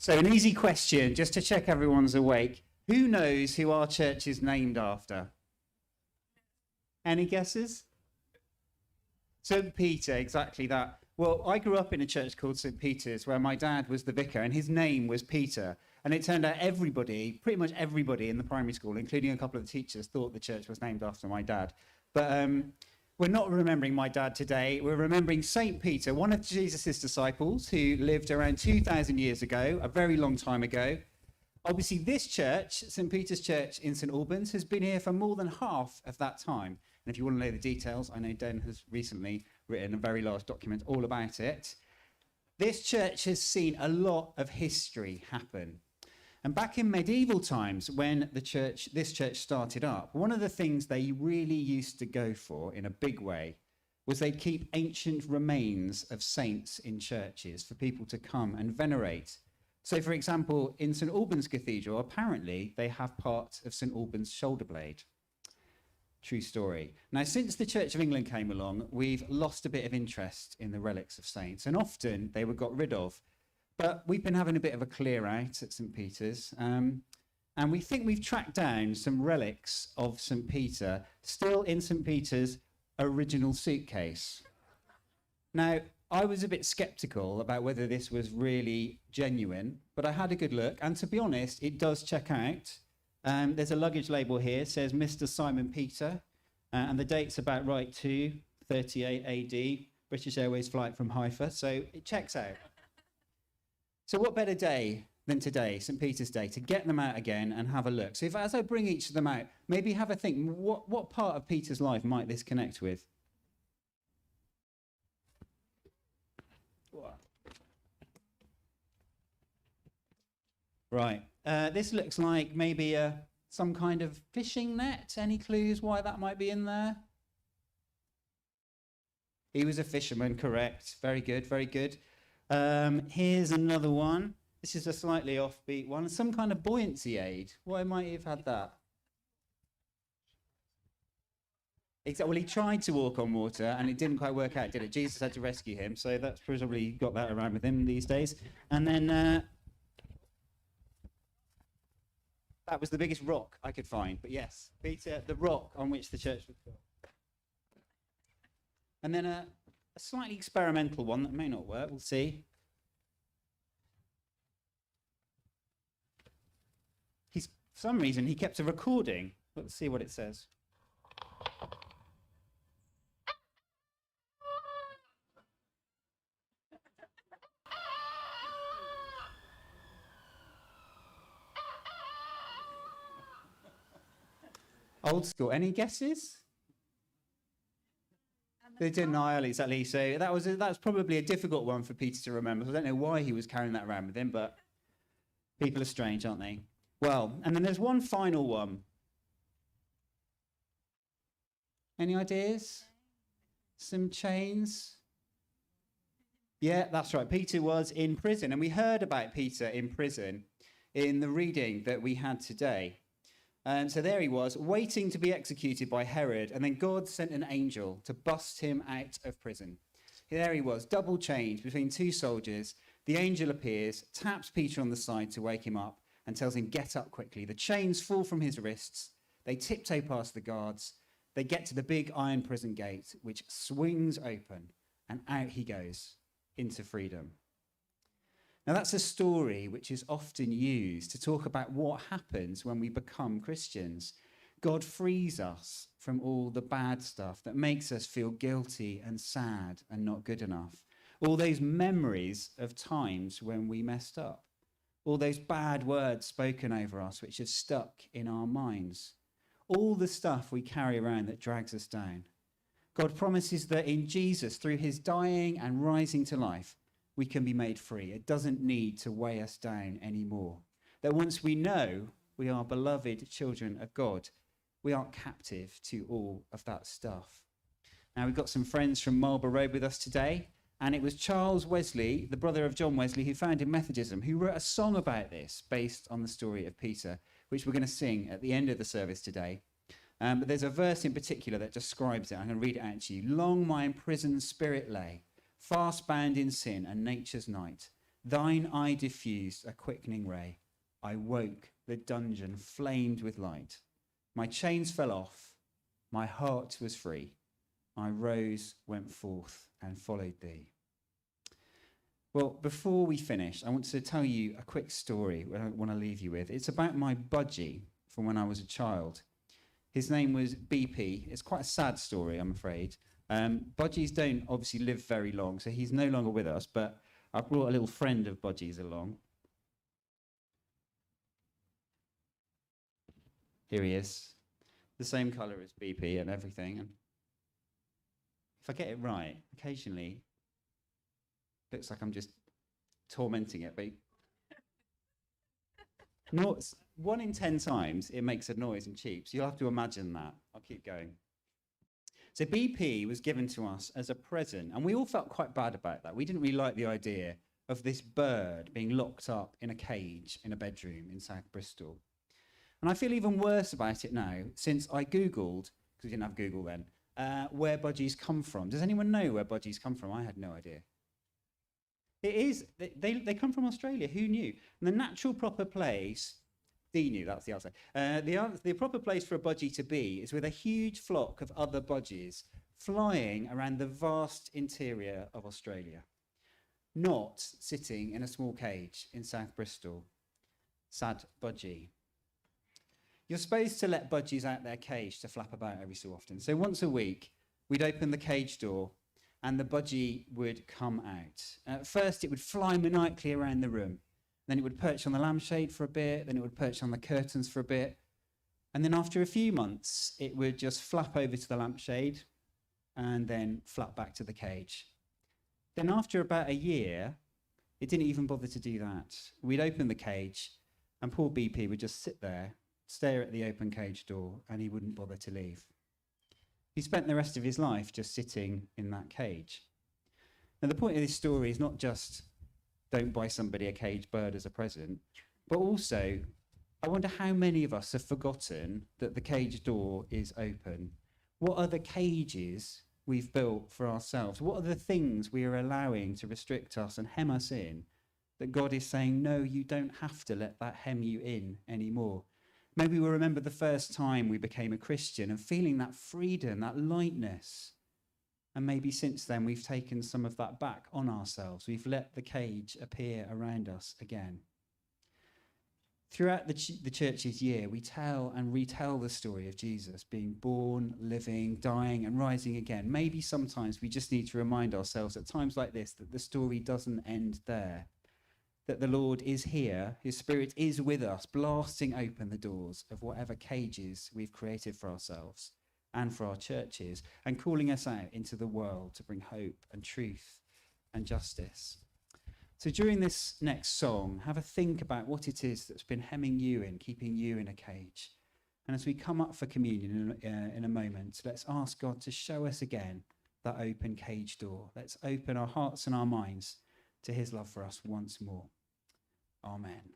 So an easy question, just to check everyone's awake. Who knows who our church is named after? Any guesses? St. Peter, exactly that. Well, I grew up in a church called St. Peter's where my dad was the vicar and his name was Peter. And it turned out everybody, pretty much everybody in the primary school, including a couple of the teachers, thought the church was named after my dad. But we're not remembering my dad today. We're remembering St. Peter, one of Jesus' disciples who lived around 2,000 years ago, a very long time ago. Obviously, this church, St. Peter's Church in St. Albans, has been here for more than half of that time. And if you want to know the details, I know Den has recently written a very large document all about it. This church has seen a lot of history happen. And back in medieval times, when this church started up, one of the things they really used to go for in a big way was they'd keep ancient remains of saints in churches for people to come and venerate. So, for example, in St. Albans Cathedral, apparently they have part of St. Albans' shoulder blade. True story. Now, since the Church of England came along, we've lost a bit of interest in the relics of saints, and often they were got rid of. But we've been having a bit of a clear out at St. Peter's, and we think we've tracked down some relics of St. Peter still in St. Peter's original suitcase. Now, I was a bit sceptical about whether this was really genuine, but I had a good look, and to be honest, it does check out. There's a luggage label here, says Mr. Simon Peter, and the date's about right too, 38 AD, British Airways flight from Haifa, so it checks out. So what better day than today, St. Peter's Day, to get them out again and have a look. So as I bring each of them out, maybe have a think, what part of Peter's life might this connect with? Right, this looks like maybe some kind of fishing net. Any clues why that might be in there? He was a fisherman, correct. Very good, very good. Here's another one. This is a slightly offbeat one. Some kind of buoyancy aid. Why might he have had that? Well, he tried to walk on water and it didn't quite work out, did it? Jesus had to rescue him, so that's probably got that around with him these days. And then that was the biggest rock I could find, but yes, Peter, the rock on which the church was built. And then a slightly experimental one that may not work, we'll see. For some reason, he kept a recording. Let's see what it says. Old school. Any guesses? The denial, exactly. So that was probably a difficult one for Peter to remember. So I don't know why he was carrying that around with him, but people are strange, aren't they? Well, and then there's one final one. Any ideas? Some chains? Yeah, that's right. Peter was in prison, and we heard about Peter in prison in the reading that we had today. And so there he was, waiting to be executed by Herod, and then God sent an angel to bust him out of prison. There he was, double chained between two soldiers. The angel appears, taps Peter on the side to wake him up, and tells him, get up quickly. The chains fall from his wrists. They tiptoe past the guards. They get to the big iron prison gate, which swings open, and out he goes into freedom. Now, that's a story which is often used to talk about what happens when we become Christians. God frees us from all the bad stuff that makes us feel guilty and sad and not good enough. All those memories of times when we messed up. All those bad words spoken over us which have stuck in our minds. All the stuff we carry around that drags us down. God promises that in Jesus, through his dying and rising to life, we can be made free. It doesn't need to weigh us down anymore. That once we know we are beloved children of God, we aren't captive to all of that stuff. Now, we've got some friends from Marlborough Road with us today, and it was Charles Wesley, the brother of John Wesley, who founded Methodism, who wrote a song about this based on the story of Peter, which we're going to sing at the end of the service today. But there's a verse in particular that describes it. I'm going to read it out to you. Long my imprisoned spirit lay, fast bound in sin and nature's night. Thine eye diffused a quickening ray. I woke, the dungeon flamed with light. My chains fell off, my heart was free. I rose, went forth, and followed thee. Well, before we finish, I want to tell you a quick story I want to leave you with. It's about my budgie from when I was a child. His name was BP. It's quite a sad story, I'm afraid. Budgies don't obviously live very long, so he's no longer with us, but I brought a little friend of Budgie's along. Here he is. The same colour as BP and everything. And if I get it right, occasionally, looks like I'm just tormenting it, but not 1 in 10 times it makes a noise and cheeps. You'll have to imagine that. I'll keep going. So BP was given to us as a present, and we all felt quite bad about that. We didn't really like the idea of this bird being locked up in a cage in a bedroom in South Bristol. And I feel even worse about it now, since I Googled, because we didn't have Google then, where budgies come from. Does anyone know where budgies come from? I had no idea. It is, they come from Australia. Who knew? And the natural proper place, Dee knew, that's the answer. The proper place for a budgie to be is with a huge flock of other budgies flying around the vast interior of Australia, not sitting in a small cage in South Bristol. Sad budgie. You're supposed to let budgies out their cage to flap about every so often. So once a week, we'd open the cage door and the budgie would come out. At first, it would fly maniacally around the room. Then it would perch on the lampshade for a bit. Then it would perch on the curtains for a bit. And then after a few months, it would just flap over to the lampshade and then flap back to the cage. Then after about a year, it didn't even bother to do that. We'd open the cage and poor BP would just sit there, stare at the open cage door, and he wouldn't bother to leave. He spent the rest of his life just sitting in that cage. Now, the point of this story is not just don't buy somebody a caged bird as a present, but also, I wonder how many of us have forgotten that the cage door is open. What are the cages we've built for ourselves? What are the things we are allowing to restrict us and hem us in that God is saying, no, you don't have to let that hem you in anymore? Maybe we'll remember the first time we became a Christian and feeling that freedom, that lightness. And maybe since then we've taken some of that back on ourselves. We've let the cage appear around us again. Throughout the church's year, we tell and retell the story of Jesus being born, living, dying, and rising again. Maybe sometimes we just need to remind ourselves at times like this that the story doesn't end there. That the Lord is here, his Spirit is with us, blasting open the doors of whatever cages we've created for ourselves and for our churches, and calling us out into the world to bring hope and truth and justice. So during this next song, have a think about what it is that's been hemming you in, keeping you in a cage. And as we come up for communion in a moment, let's ask God to show us again that open cage door. Let's open our hearts and our minds to his love for us once more. Amen.